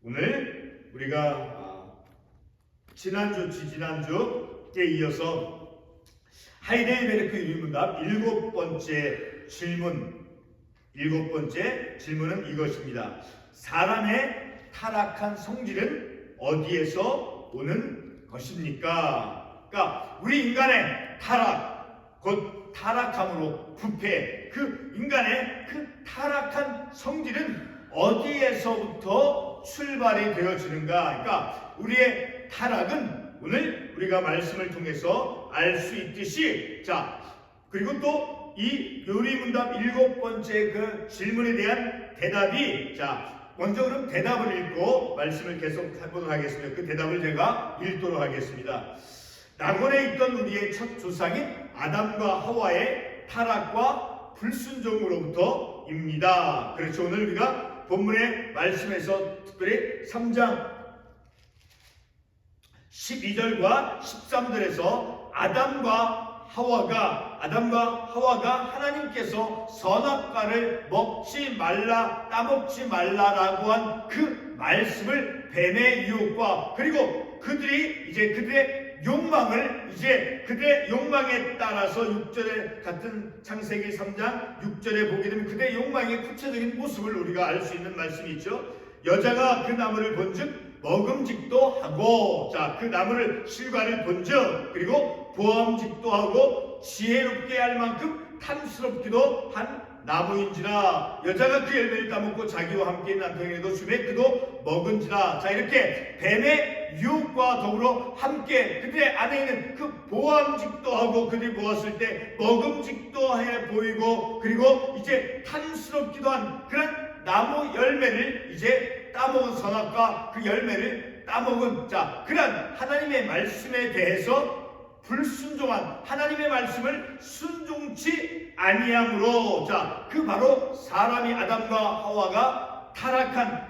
오늘 우리가 지난주, 지지난주에 이어서 하이델베르크 유리문답 일곱 번째 질문은 이것입니다. 사람의 타락한 성질은 어디에서 오는 것입니까? 그러니까 우리 인간의 타락, 곧 타락함으로 부패, 그 인간의 그 타락한 성질은 어디에서부터 출발이 되어지는가? 그러니까 우리의 타락은 오늘 우리가 말씀을 통해서 알 수 있듯이, 그리고 또 이 요리문답 일곱 번째 그 질문에 대한 대답이, 먼저 그럼 대답을 읽고 말씀을 계속 해보도록 하겠습니다. 그 대답을 제가 읽도록 하겠습니다. 낙원에 있던 우리의 첫 조상인 아담과 하와의 타락과 불순종으로부터입니다. 그렇죠. 오늘 우리가 본문의 말씀에서 특별히 3장 12절과 13절에서 아담과 하와가 하나님께서 선악과를 먹지 말라, 따먹지 말라라고 한 그 말씀을 뱀의 유혹과, 그리고 그들의 욕망에 따라서 6절에 같은 창세기 3장 6절에 보게 되면 그들의 욕망의 구체적인 모습을 우리가 알 수 있는 말씀이 있죠. 여자가 그 나무를 본즉 먹음직도 하고, 그 나무를 실과를 본즉, 그리고 보암직도 하고 지혜롭게 할 만큼 탐스럽기도 한 나무인지라. 여자가 그 열매를 따먹고 자기와 함께 남편에게도 주매 그도 먹은지라. 이렇게 뱀의 유혹과 더불어 함께 그들의 안에 있는 그 보암직도 하고, 그들이 보았을 때 먹음직도 해 보이고, 그리고 이제 탐스럽기도 한 그런 나무 열매를 이제 따먹은 선악과 그 열매를 따먹은 그런 하나님의 말씀에 대해서 불순종한, 하나님의 말씀을 순종치 아니함으로, 그 바로 사람이 아담과 하와가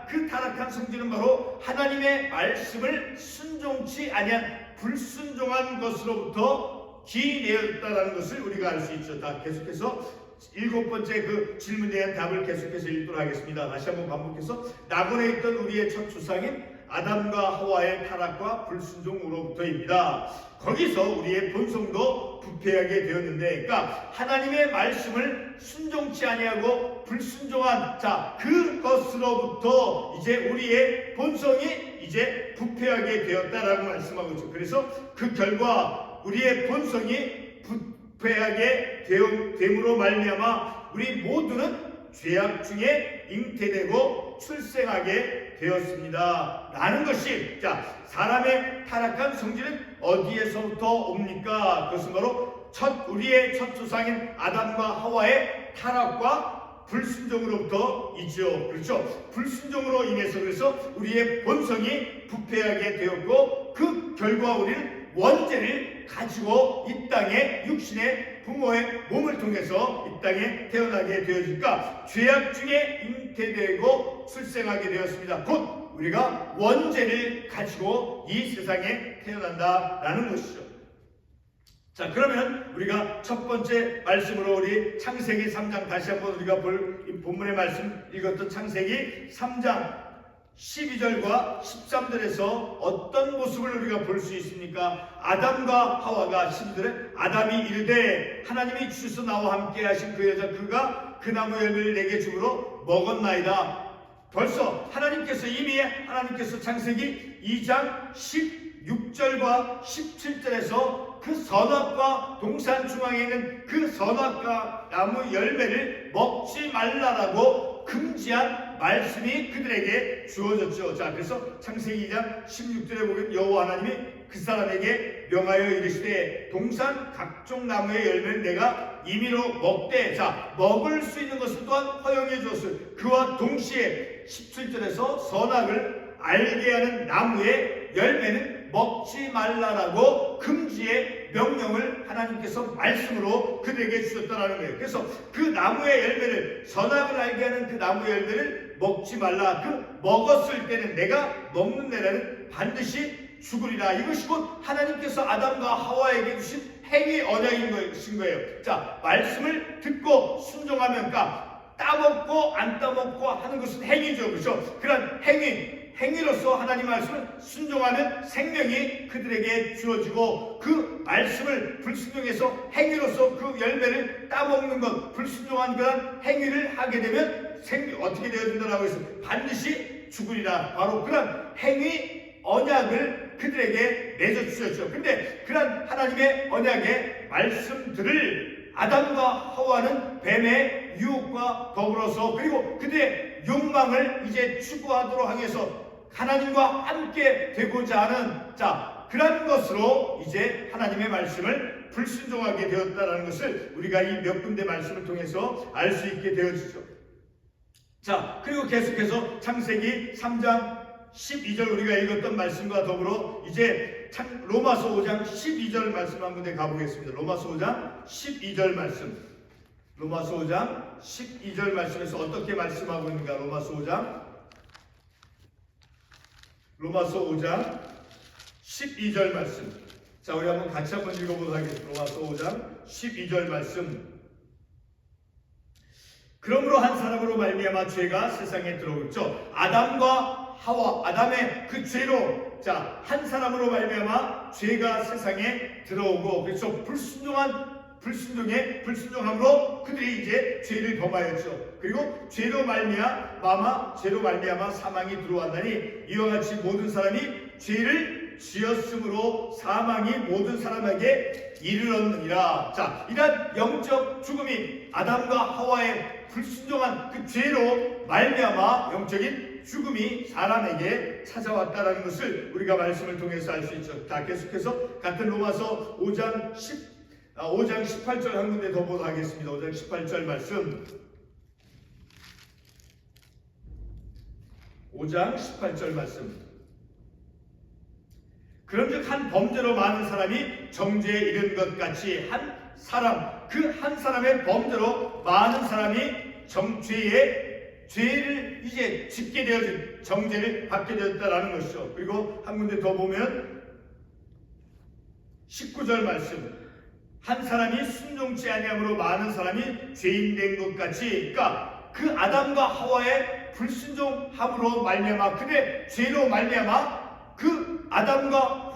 그 타락한 성질은 바로 하나님의 말씀을 순종치 아니한 불순종한 것으로부터 기인되었다라는 것을 우리가 알 수 있죠. 계속해서 일곱 번째 그 질문에 대한 답을 계속해서 읽도록 하겠습니다. 다시 한번 반복해서, 낙원에 있던 우리의 첫 조상인 아담과 하와의 타락과 불순종으로부터입니다. 거기서 우리의 본성도 부패하게 되었는데, 그러니까 하나님의 말씀을 순종치 아니하고 불순종한 그것으로부터 이제 우리의 본성이 이제 부패하게 되었다라고 말씀하고 있죠. 그래서 그 결과 우리의 본성이 부패하게 됨으로 말미암아 우리 모두는 죄악 중에 잉태되고 출생하게 되었습니다 라는 것이, 사람의 타락한 성질은 어디에서부터 옵니까? 그것은 바로 우리의 첫 조상인 아담과 하와의 타락과 불순종으로부터 있죠. 그렇죠? 불순종으로 인해서 그래서 우리의 본성이 부패하게 되었고, 그 결과 우리는 원죄를 가지고 이 땅에 육신의 부모의 몸을 통해서 이 땅에 태어나게 되어지니까 죄악 중에 잉태되고 출생하게 되었습니다. 곧 우리가 원죄를 가지고 이 세상에 태어난다라는 것이죠. 그러면 우리가 첫 번째 말씀으로 우리 창세기 3장, 다시 한번 우리가 볼 본문의 말씀 읽었던 창세기 3장 12절과 13절에서 어떤 모습을 우리가 볼 수 있습니까? 아담과 하와가 12절에 아담이 이르되 하나님이 주셔서 나와 함께 하신 그 여자 그가 그 나무 열매를 내게 주므로 먹었나이다. 벌써 하나님께서 창세기 2장 16절과 17절에서 그 선악과 동산 중앙에 있는 그 선악과 나무 열매를 먹지 말라라고 금지한 말씀이 그들에게 주어졌죠. 그래서 창세기 2장 16절에 보면 여호와 하나님이 그 사람에게 명하여 이르시되 동산 각종 나무의 열매를 내가 임의로 먹되, 먹을 수 있는 것을 또한 허용해 주었을. 그와 동시에 17절에서 선악을 알게 하는 나무의 열매는 먹지 말라라고 금지의 명령을 하나님께서 말씀으로 그들에게 주셨다라는 거예요. 그래서 그 나무의 열매를, 선악을 알게 하는 그 나무의 열매를 먹지 말라. 먹었을 때는 내가 먹는 내라는 반드시 죽으리라. 이것이 곧 하나님께서 아담과 하와에게 주신 행위 언약인 것인 거예요. 말씀을 듣고 순종하면 따먹고 안 따먹고 하는 것은 행위죠. 그렇죠? 그런 행위, 행위로서 하나님 말씀을 순종하면 생명이 그들에게 주어지고 그 말씀을 불순종해서 행위로서 그 열매를 따먹는 것, 불순종한 그런 행위를 하게 되면 어떻게 되어진다라고 해서 반드시 죽으리라. 바로 그런 행위 언약을 그들에게 맺어주셨죠. 근데 그런 하나님의 언약의 말씀들을 아담과 하와는 뱀의 유혹과 더불어서 그리고 그들의 욕망을 이제 추구하도록 하기 위해서 하나님과 함께 되고자 하는 그런 것으로 이제 하나님의 말씀을 불순종하게 되었다는 것을 우리가 이 몇 군데 말씀을 통해서 알 수 있게 되어지죠. 그리고 계속해서 창세기 3장 12절 우리가 읽었던 말씀과 더불어 이제 로마서 5장 12절 말씀 한 군데 가보겠습니다. 로마서 5장 12절 말씀. 로마서 5장 12절 말씀에서 어떻게 말씀하고 있는가? 로마서 5장 12절 말씀. 우리 한번 같이 한번 읽어보도록 하겠습니다. 로마서 5장 12절 말씀. 그러므로 한 사람으로 말미암아 죄가 세상에 들어오죠. 아담과 하와, 아담의 그 죄로 한 사람으로 말미암아 죄가 세상에 들어오고, 그래서 불순종함으로 그들이 이제 죄를 범하였죠. 그리고 죄로 말미암아 사망이 들어왔나니 이와 같이 모든 사람이 죄를 지었으므로 사망이 모든 사람에게 이르렀느니라. 이런 영적 죽음이 아담과 하와의 불순종한 그 죄로 말미암아 영적인 죽음이 사람에게 찾아왔다라는 것을 우리가 말씀을 통해서 알 수 있죠. 계속해서 같은 로마서 5장 18절 한 군데 더 보도록 하겠습니다. 5장 18절 말씀. 5장 18절 말씀. 그런즉 한 범죄로 많은 사람이 정죄에 이른 것 같이 그 한 사람의 범죄로 많은 사람이 죄를 이제 짓게 되어진 정죄를 받게 되었다라는 것이죠. 그리고 한 군데 더 보면 19절 말씀. 한 사람이 순종치 아니함으로 많은 사람이 죄인 된 것 같이, 그러니까 그 아담과 하와의 불순종함으로 말미암아 그의 죄로 말미암아 그 아담과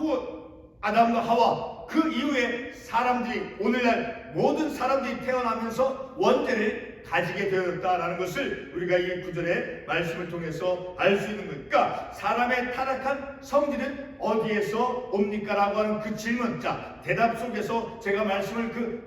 하와 그 이후에 사람들이 오늘날 모든 사람들이 태어나면서 원죄를 가지게 되었다라는 것을 우리가 이 구절의 말씀을 통해서 알 수 있는 거예요. 그러니까 사람의 타락한 성질은 어디에서 옵니까? 라고 하는 그 질문. 대답 속에서 제가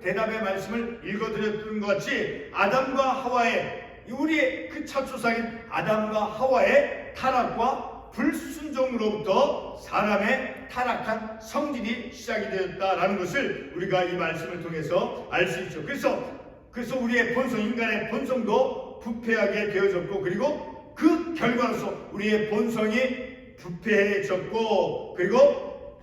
대답의 말씀을 읽어드렸던 것 같이 아담과 하와의 우리의 그 첫 조상인 아담과 하와의 타락과 불순종으로부터 사람의 타락한 성질이 시작이 되었다라는 것을 우리가 이 말씀을 통해서 알 수 있죠. 그래서 우리의 본성, 인간의 본성도 부패하게 되어졌고, 그리고 그 결과로서 우리의 본성이 부패해졌고, 그리고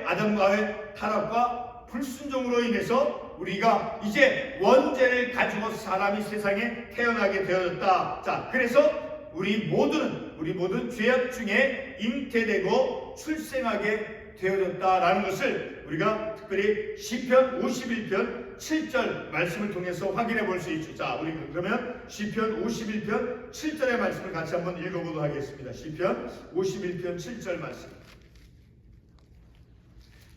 아담과 하와의 타락과 불순종으로 인해서 우리가 이제 원죄를 가지고 사람이 세상에 태어나게 되어졌다. 그래서 우리 모두는 죄악 중에 잉태되고 출생하게 되어졌다라는 것을 우리가 특별히 시편 51편 7절 말씀을 통해서 확인해 볼 수 있죠. 우리 그러면 시편 51편 7절의 말씀을 같이 한번 읽어보도록 하겠습니다. 시편 51편 7절 말씀.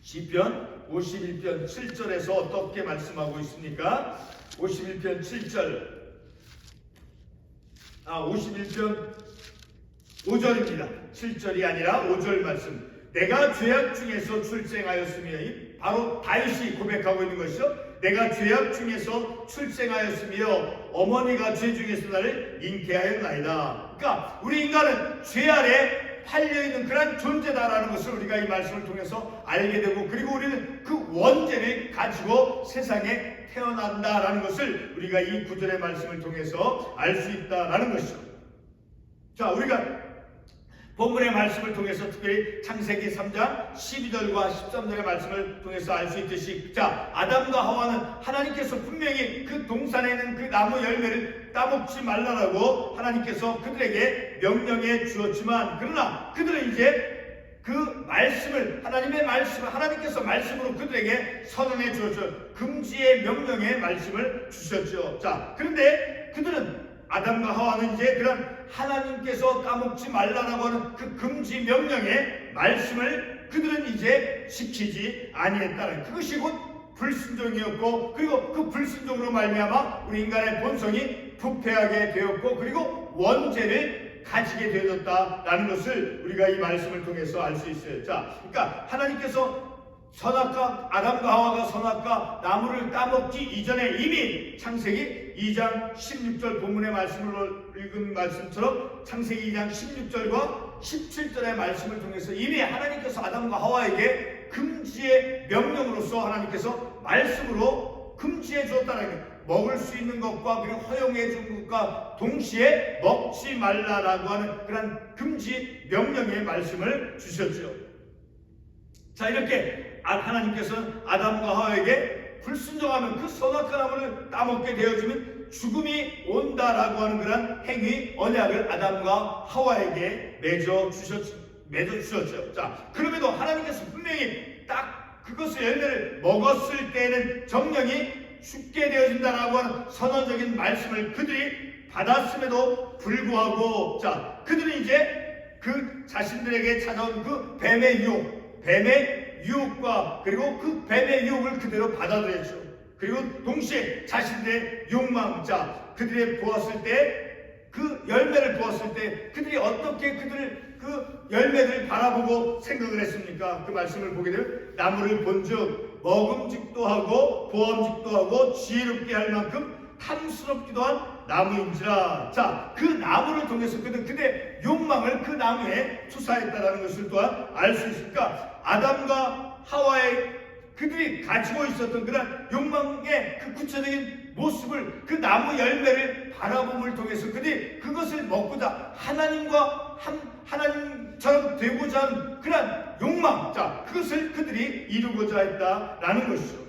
시편 51편 7절에서 어떻게 말씀하고 있습니까? 51편 7절. 51편 5절입니다. 7절이 아니라 5절 말씀. 내가 죄악 중에서 출생하였으며, 바로 다윗이 고백하고 있는 것이죠. 내가 죄악 중에서 출생하였으며 어머니가 죄 중에서 나를 잉태하였나이다. 그러니까 우리 인간은 죄 아래 팔려있는 그런 존재다라는 것을 우리가 이 말씀을 통해서 알게 되고, 그리고 우리는 그 원죄를 가지고 세상에 태어난다라는 것을 우리가 이 구절의 말씀을 통해서 알 수 있다라는 것이죠. 우리가 본문의 말씀을 통해서 특별히 창세기 3장 12절과 13절의 말씀을 통해서 알 수 있듯이, 아담과 하와는 하나님께서 분명히 그 동산에 있는 그 나무 열매를 따먹지 말라라고 하나님께서 그들에게 명령해 주었지만, 그러나 그들은 이제 그 말씀을 하나님께서 말씀으로 그들에게 선언해 주었죠. 금지의 명령의 말씀을 주셨죠. 그런데 그들은 아담과 하와는 이제 그런 하나님께서 따먹지 말라라고 하는 그 금지 명령의 말씀을 그들은 이제 지키지 아니했다는, 그것이 곧 불순종이었고, 그리고 그 불순종으로 말미암아 우리 인간의 본성이 부패하게 되었고, 그리고 원죄를 가지게 되어졌다라는 것을 우리가 이 말씀을 통해서 알 수 있어요. 자, 그러니까 하나님께서 선악과, 아담과 하와가 선악과 나무를 따먹기 이전에 이미 창세기 2장 16절 본문의 말씀을 읽은 말씀처럼 창세기 2장 16절과 17절의 말씀을 통해서 이미 하나님께서 아담과 하와에게 금지의 명령으로서 하나님께서 말씀으로 금지해 주었다는 거예요. 먹을 수 있는 것과 그리고 허용해 준 것과 동시에 먹지 말라라고 하는 그런 금지 명령의 말씀을 주셨죠. 자, 이렇게 하나님께서는 아담과 하와에게 불순종하면 그 선악과 나무를 따먹게 되어지면 죽음이 온다라고 하는 그런 행위 언약을 아담과 하와에게 맺어 주셨죠. 자, 그럼에도 하나님께서 분명히 딱 그것의 열매를 먹었을 때에는 정령이 죽게 되어진다라고 하는 선언적인 말씀을 그들이 받았음에도 불구하고, 자, 그들은 이제 그 자신들에게 찾아온 그 뱀의 유혹과 그리고 그 뱀의 유혹을 그대로 받아들였죠. 그리고 동시에 자신들의 욕망, 자, 그들이 보았을 때 그 열매를 보았을 때 그들이 어떻게 그들을 그 열매를 바라보고 생각을 했습니까? 그 말씀을 보게 되면 나무를 본즉 먹음직도 하고 보암직도 하고 지혜롭게 할 만큼 탐스럽기도 한 나무인지라. 자, 그 나무를 통해서 그들의 욕망을 그 나무에 투사했다라는 것을 또한 알 수 있으니까 아담과 하와의 그들이 가지고 있었던 그런 욕망의 그 구체적인 모습을 그 나무 열매를 바라봄을 통해서 그들이 그것을 먹고자 하나님처럼 되고자 하는 그런 욕망, 자, 그것을 그들이 이루고자 했다라는 것이죠.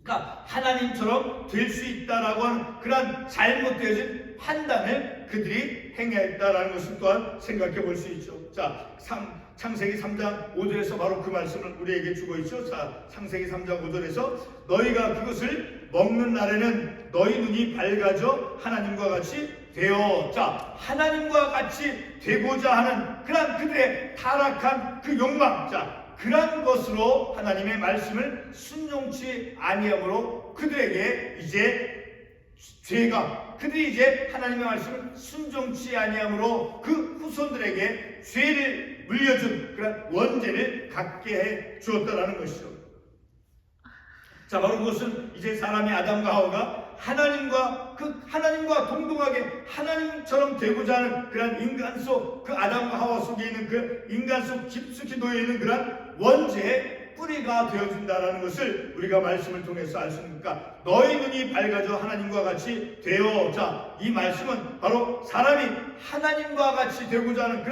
그러니까 하나님처럼 될 수 있다라고 하는 그런 잘못되어진 판단을 그들이 행했다라는 것을 또한 생각해 볼 수 있죠. 자, 창세기 3장 5절에서 바로 그 말씀을 우리에게 주고 있죠. 자, 창세기 3장 5절에서 너희가 그것을 먹는 날에는 너희 눈이 밝아져 하나님과 같이 되어, 자, 하나님과 같이 되고자 하는 그런 그들의 타락한 그 욕망, 자, 그런 것으로 하나님의 말씀을 순종치 아니함으로 그들에게 이제 그들이 이제 하나님의 말씀을 순종치 아니함으로 그 후손들에게 죄를 물려준 그런 원죄를 갖게 해 주었다라는 것이죠. 자, 바로 그것은 이제 사람이 아담과 하와가 하나님과 동등하게 하나님처럼 되고자 하는 그런 인간 속, 그 아담과 하와 속에 있는 그 인간 속 깊숙이 놓여 있는 그런 원죄의 뿌리가 되어준다라는 것을 우리가 말씀을 통해서 알 수 있으니까 너희 눈이 밝아져 하나님과 같이 되어, 자, 이 말씀은 바로 사람이 하나님과 같이 되고자 하는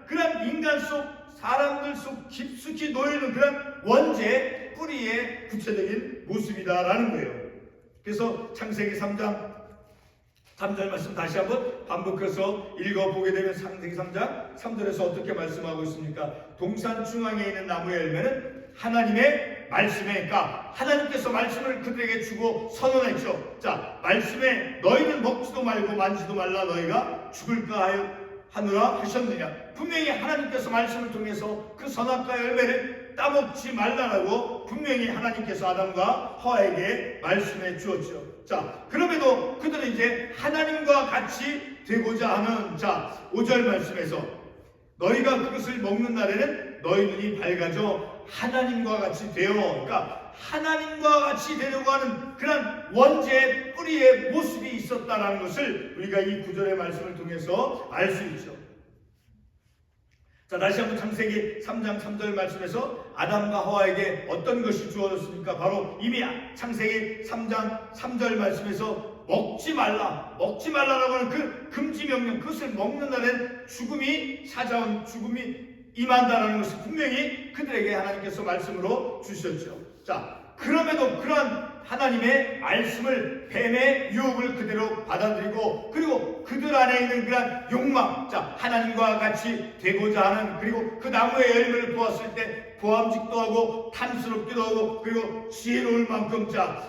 그런 인간 속, 사람들 속 깊숙이 놓여있는 그런 원죄의 뿌리의 구체적인 모습이다라는 거예요. 그래서 창세기 3장 3절 말씀 다시 한번 반복해서 읽어보게 되면 창세기 3장 3절에서 어떻게 말씀하고 있습니까? 동산 중앙에 있는 나무의 열매는 하나님의 말씀에, 그러니까 하나님께서 말씀을 그들에게 주고 선언했죠. 자, 말씀에 너희는 먹지도 말고 만지도 말라 너희가 죽을까 하느라 하셨느냐. 분명히 하나님께서 말씀을 통해서 그 선악과 열매를 따먹지 말라라고 분명히 하나님께서 아담과 하와에게 말씀해 주었죠. 자, 그럼에도 그들은 이제 하나님과 같이 되고자 하는, 자, 5절 말씀에서 너희가 그것을 먹는 날에는 너희 눈이 밝아져 하나님과 같이 되어, 그러니까 하나님과 같이 되려고 하는 그런 원죄의 뿌리의 모습이 있었다라는 것을 우리가 이 9절의 말씀을 통해서 알 수 있죠. 자, 다시 한번 창세기 3장 3절 말씀에서 아담과 하와에게 어떤 것이 주어졌습니까? 바로 이미 창세기 3장 3절 말씀에서 먹지 말라라고 하는 그 금지 명령, 그것을 먹는 날엔 죽음이 임한다라는 것을 분명히 그들에게 하나님께서 말씀으로 주셨죠. 자, 그럼에도 그러한 하나님의 말씀을 뱀의 유혹을 그대로 받아들이고, 그리고 그들 안에 있는 그런 욕망, 자, 하나님과 같이 되고자 하는, 그리고 그 나무의 열매를 보았을 때 보암직도 하고 탐스럽기도 하고 그리고 지혜로울 만큼, 자,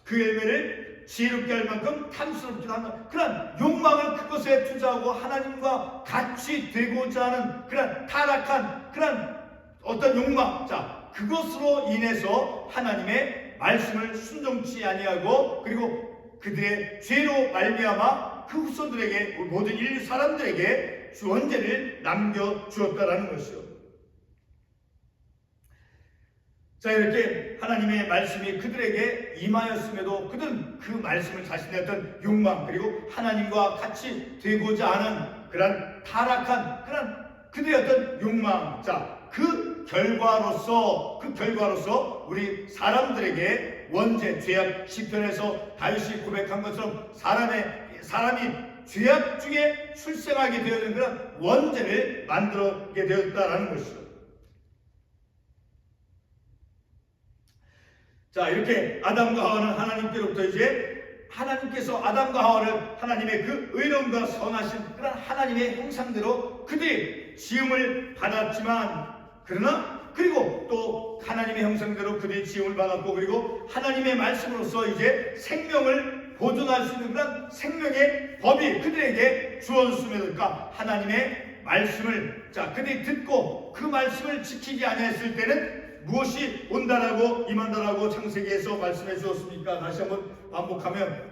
그 열매를 지혜롭게 할 만큼 탐스럽지도 않은 그런 욕망을 그것에 투자하고 하나님과 같이 되고자 하는 그런 타락한 그런 어떤 욕망, 자, 그것으로 인해서 하나님의 말씀을 순종치 아니하고 그리고 그들의 죄로 말미암아 그 후손들에게, 모든 인류 사람들에게 원죄를 남겨주었다라는 것이요. 자, 이렇게 하나님의 말씀이 그들에게 임하였음에도 그들은 그 말씀을 자신의 어떤 욕망 그리고 하나님과 같이 되고자 하는 그런 타락한 그런 그들의 어떤 욕망, 자, 그 결과로서 우리 사람들에게 원죄, 죄악, 시편에서 다윗이 고백한 것처럼 사람이 죄악 중에 출생하게 되어진 그런 원죄를 만들게 되었다라는 것이죠. 자, 이렇게 아담과 하와는 하나님께로부터 이제 하나님께서 아담과 하와를 하나님의 그 의로움과 선하신 그런 하나님의 형상대로 그들이 지음을 받았지만, 그러나 그리고 또 하나님의 형상대로 그들이 지음을 받았고, 그리고 하나님의 말씀으로서 이제 생명을 보존할 수 있는 그런 생명의 법이 그들에게 주어졌음에도, 그러니까 하나님의 말씀을, 자, 그들이 듣고 그 말씀을 지키지 아니했을 때는 무엇이 온다라고 임한다라고 창세기에서 말씀해 주었습니까? 다시 한번 반복하면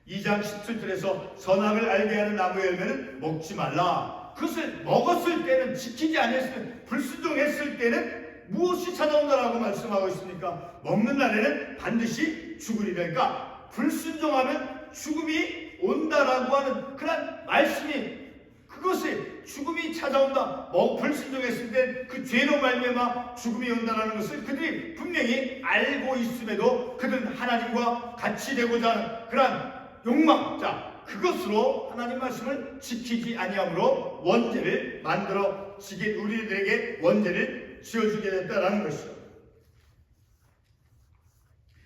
2장 17절에서 선악을 알게 하는 나무의 열매는 먹지 말라. 그것을 먹었을 때는, 지키지 아니했을 때, 불순종했을 때는 무엇이 찾아온다라고 말씀하고 있습니까? 먹는 날에는 반드시 죽으리라. 불순종하면 죽음이 온다라고 하는 그런 말씀이, 그것이 죽음이 찾아온다. 불순종했을 때 그 죄로 말미암아 죽음이 온다라는 것을 그들이 분명히 알고 있음에도 그들은 하나님과 같이 되고자 하는 그런 욕망, 자, 그것으로 하나님 말씀을 지키지 아니함으로 원죄를 만들어지게, 우리들에게 원죄를 지어주게 됐다라는 것이죠.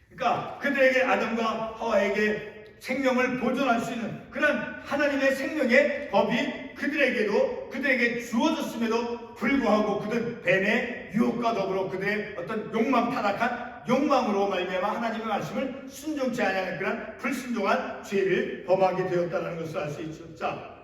그러니까 그들에게, 아담과 하와에게 생명을 보존할 수 있는 그런 하나님의 생명의 법이 그들에게 주어졌음에도 불구하고 그들은 뱀의 유혹과 더불어 그들의 어떤 욕망, 타락한 욕망으로 말미암아 하나님의 말씀을 순종치 아니하는 그런 불순종한 죄를 범하게 되었다는 것을 알 수 있죠. 자,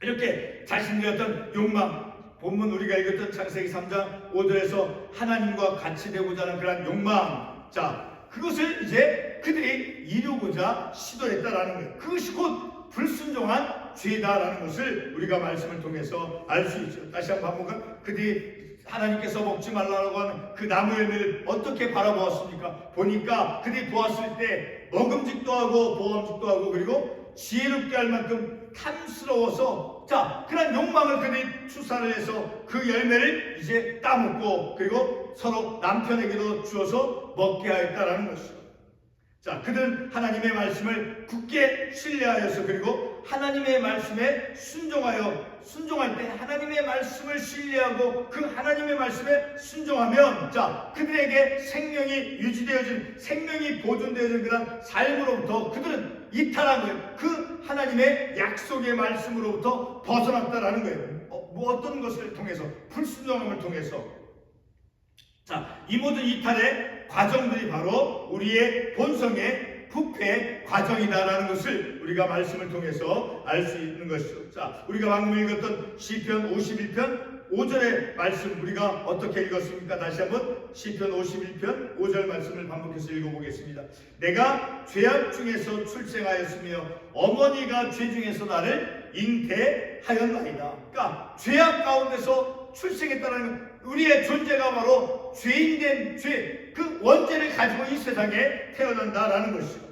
이렇게 자신들의 어떤 욕망, 본문 우리가 읽었던 창세기 3장 5절에서 하나님과 같이 되고자 하는 그런 욕망, 자, 그것을 이제 그들이 이루고자 시도했다라는 거예요. 그것이 곧 불순종한 죄다라는 것을 우리가 말씀을 통해서 알 수 있죠. 다시 한번 반복하면, 그들이 하나님께서 먹지 말라고 하는 그 나무 열매를 어떻게 바라보았습니까? 보니까 그들이 보았을 때 먹음직도 하고 보암직도 하고 그리고 지혜롭게 할 만큼 탐스러워서, 자, 그런 욕망을 그들이 추사를 해서 그 열매를 이제 따먹고 그리고 서로 남편에게도 주어서 먹게 하였다라는 것이죠. 자, 그들은 하나님의 말씀을 굳게 신뢰하여서 그리고 하나님의 말씀에 순종할 때 하나님의 말씀을 신뢰하고 그 하나님의 말씀에 순종하면, 자, 그들에게 생명이 유지되어진, 생명이 보존되어진 그런 삶으로부터 그들은 이탈한 거예요. 그 하나님의 약속의 말씀으로부터 벗어났다라는 거예요. 어떤 것을 통해서? 불순종함을 통해서. 자, 이 모든 이탈의 과정들이 바로 우리의 본성의 부패 과정이다라는 것을 우리가 말씀을 통해서 알 수 있는 것이죠. 자, 우리가 방금 읽었던 시편 51편 5절의 말씀 우리가 어떻게 읽었습니까? 다시 한번 시편 51편 5절 말씀을 반복해서 읽어보겠습니다. 내가 죄악 중에서 출생하였으며 어머니가 죄 중에서 나를 잉태하였나이다. 그러니까 죄악 가운데서 출생했다는 우리의 존재가 바로 죄인된 죄, 그 원죄를 가지고 이 세상에 태어난다라는 것이죠.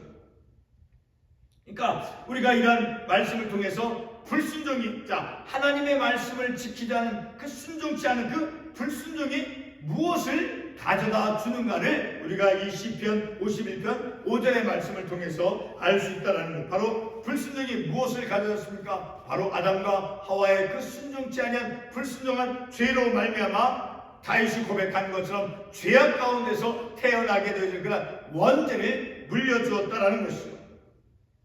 그러니까 우리가 이러한 말씀을 통해서 불순종이, 자, 하나님의 말씀을 지키지 않은 그 순종치 않은 그 불순종이 무엇을 가져다 주는가를 우리가 이 시편 51편 5절의 말씀을 통해서 알 수 있다는 것. 바로 불순종이 무엇을 가져다습니까? 바로 아담과 하와의 그 순종치 아니한 불순종한 죄로 말미암아 다윗이 고백한 것처럼 죄악 가운데서 태어나게 되는 그런 원죄를 물려주었다라는 것이죠.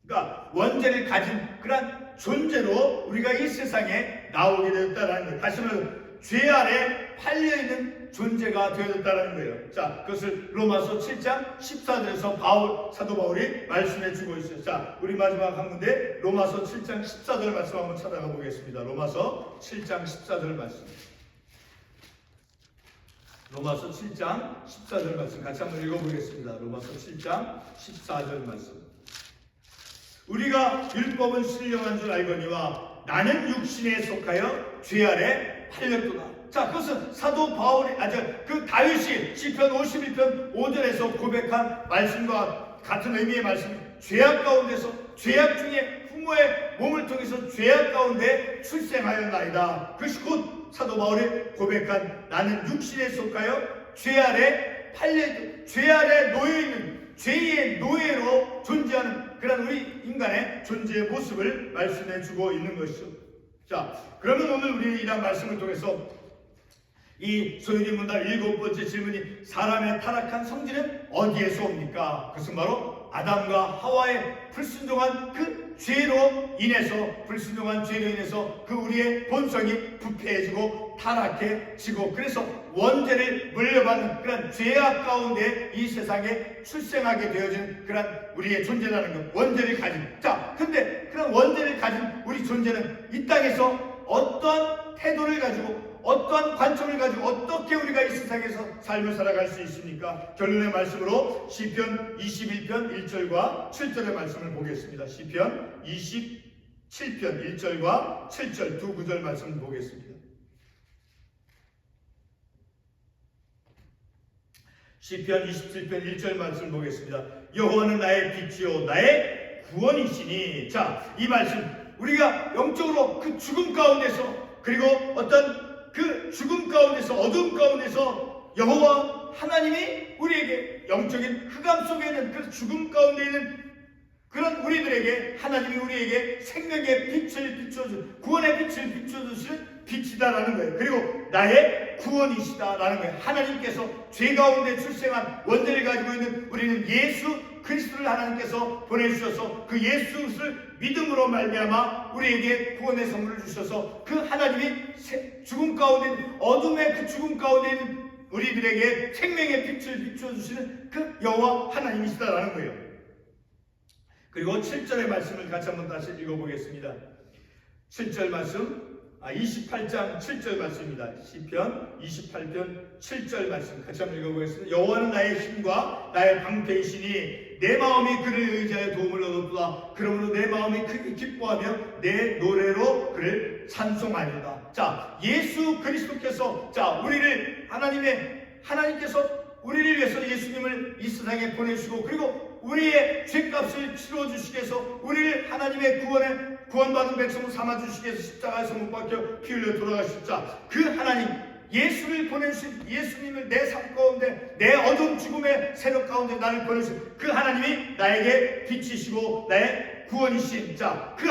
그러니까 원죄를 가진 그런 존재로 우리가 이 세상에 나오게 되었다는 것. 다시 말해서 죄 아래 팔려있는 존재가 되어졌다는 거예요. 자, 그것을 로마서 7장 14절에서 사도 바울이 말씀해 주고 있어요. 자, 우리 마지막 한 군데 로마서 7장 14절 말씀 한번 찾아가 보겠습니다. 로마서 7장 14절 말씀. 로마서 7장 14절 말씀 같이 한번 읽어보겠습니다. 로마서 7장 14절 말씀. 우리가 율법은 신령한 줄 알거니와 나는 육신에 속하여 죄 아래 팔렸도다. 자, 그것은 사도 바울이 그 다윗이 시편 51편 5절에서 고백한 말씀과 같은 의미의 말씀. 죄악 가운데서, 죄악 중에 부모의 몸을 통해서 죄악 가운데 출생하였나이다. 그것이 곧 사도 바울이 고백한 나는 육신에 속하여 죄 아래 팔려, 죄 아래 놓여있는, 죄의 노예로 존재하는 그런 우리 인간의 존재의 모습을 말씀해 주고 있는 것이죠. 자, 그러면 오늘 우리 이런 말씀을 통해서 이 소유리 문답 7번째 질문이 사람의 타락한 성질은 어디에서 옵니까? 그것은 바로 아담과 하와의 불순종한 그 죄로 인해서, 불순종한 죄로 인해서 그 우리의 본성이 부패해지고 타락해지고, 그래서 원죄를 물려받는 그런 죄악 가운데 이 세상에 출생하게 되어진 그런 우리의 존재라는 것, 원죄를 가진. 자, 근데 그런 원죄를 가진 우리 존재는 이 땅에서 어떤 태도를 가지고, 어떤 관점을 가지고 어떻게 우리가 이 세상에서 삶을 살아갈 수 있습니까? 결론의 말씀으로 시편 21편 1절과 7절의 말씀을 보겠습니다. 시편 27편 1절과 7절 두 구절 말씀을 보겠습니다. 시편 27편 1절 말씀을 보겠습니다. 여호와는 나의 빛이요 나의 구원이시니. 자, 이 말씀, 우리가 영적으로 그 죽음 가운데서, 그리고 어떤 그 죽음 가운데서, 어둠 가운데서 여호와 하나님이 우리에게, 영적인 흑암 속에 있는 그 죽음 가운데 있는 그런 우리들에게 하나님이 우리에게 생명의 빛을 비춰주, 구원의 빛을 비춰주시는 빛이다라는 거예요. 그리고 나의 구원이시다라는 거예요. 하나님께서 죄 가운데 출생한 원죄를 가지고 있는 우리는 예수 그리스도를 하나님께서 보내주셔서 그 예수를 믿음으로 말미암아 우리에게 구원의 선물을 주셔서 그 하나님이 죽음 가운데 있는, 어둠의 그 죽음 가운데 있는 우리들에게 생명의 빛을 비춰주시는 그 여호와 하나님이시다라는 거예요. 그리고 7절의 말씀을 같이 한번 다시 읽어보겠습니다. 7절 말씀, 28장 7절 말씀입니다. 시편 28편 7절 말씀 같이 한번 읽어보겠습니다. 여호와는 나의 힘과 나의 방패이시니 내 마음이 그를 의지하여 도움을 얻었도다. 그러므로 내 마음이 크게 기뻐하며 내 노래로 그를 찬송하리다. 자, 예수 그리스도께서, 자, 우리를 하나님께서 우리를 위해서 예수님을 이 세상에 보내주시고, 그리고 우리의 죄값을 치러주시기 위해서 우리를 하나님의 구원받은 백성으로 삼아주시기 위해서 십자가에서 못 박혀 피 흘려 돌아가셨죠. 자, 그 하나님, 예수를 보내주신 예수님을 내 삶 가운데, 내 어두운 죽음의 세력 가운데 나를 보내주신 그 하나님이 나에게 빛이시고 나의 구원이신, 자, 그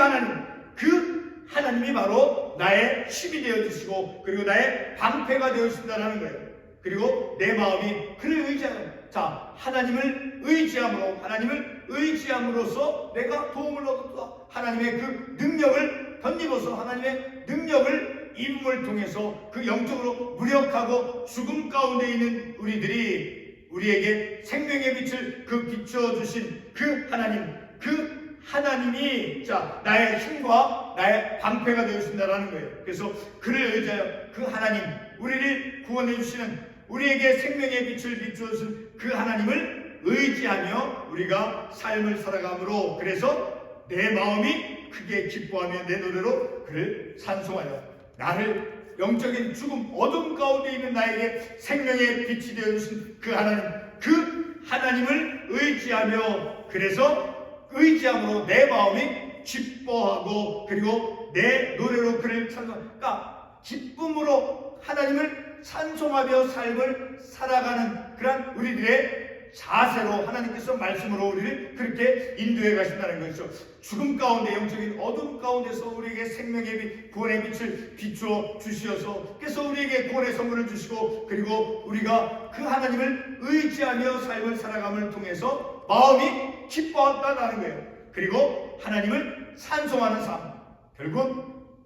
하나님이 바로 나의 힘이 되어주시고, 그리고 나의 방패가 되어주신다는 거예요. 그리고 내 마음이 그를 의지하는, 자, 하나님을 의지함으로써 내가 도움을 얻었다. 하나님의 그 능력을 덧입어서, 하나님의 능력을 입음을 통해서 그 영적으로 무력하고 죽음 가운데 있는 우리들이, 우리에게 생명의 빛을 비춰주신 그 하나님이, 자, 나의 힘과 나의 방패가 되어주신다라는 거예요. 그래서 그를 의지하여 그 하나님, 우리를 구원해 주시는, 우리에게 생명의 빛을 비추어준 그 하나님을 의지하며 우리가 삶을 살아가므로, 그래서 내 마음이 크게 기뻐하며 내 노래로 그를 찬송하여 나를 영적인 죽음, 어둠 가운데 있는 나에게 생명의 빛이 되어주신 그 하나님을 의지하며, 그래서 의지함으로 내 마음이 기뻐하고, 그리고 내 노래로 그를 찬송하여, 그러니까 기쁨으로 하나님을 찬송하며 삶을 살아가는 그런 우리들의 자세로 하나님께서 말씀으로 우리를 그렇게 인도해 가신다는 것이죠. 죽음 가운데, 영적인 어둠 가운데서 우리에게 생명의 빛, 구원의 빛을 비추어 주시어서, 그래서 우리에게 구원의 선물을 주시고, 그리고 우리가 그 하나님을 의지하며 삶을 살아감을 통해서 마음이 기뻐한다는 거예요. 그리고 하나님을 찬송하는 삶, 결국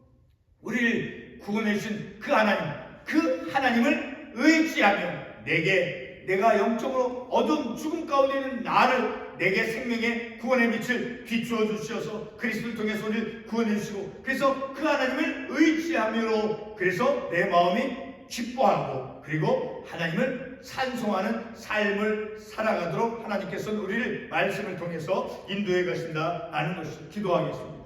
우리를 구원해 주신 그 하나님, 그 하나님을 의지하며 내가 영적으로 어두운 죽음 가운데 있는 나를 내게 생명의 구원의 빛을 비추어 주셔서 그리스도를 통해서 우리를 구원해 주시고, 그래서 그 하나님을 의지함으로 그래서 내 마음이 기뻐하고 그리고 하나님을 찬송하는 삶을 살아가도록 하나님께서는 우리를 말씀을 통해서 인도해 가신다 하는 것을 기도하겠습니다.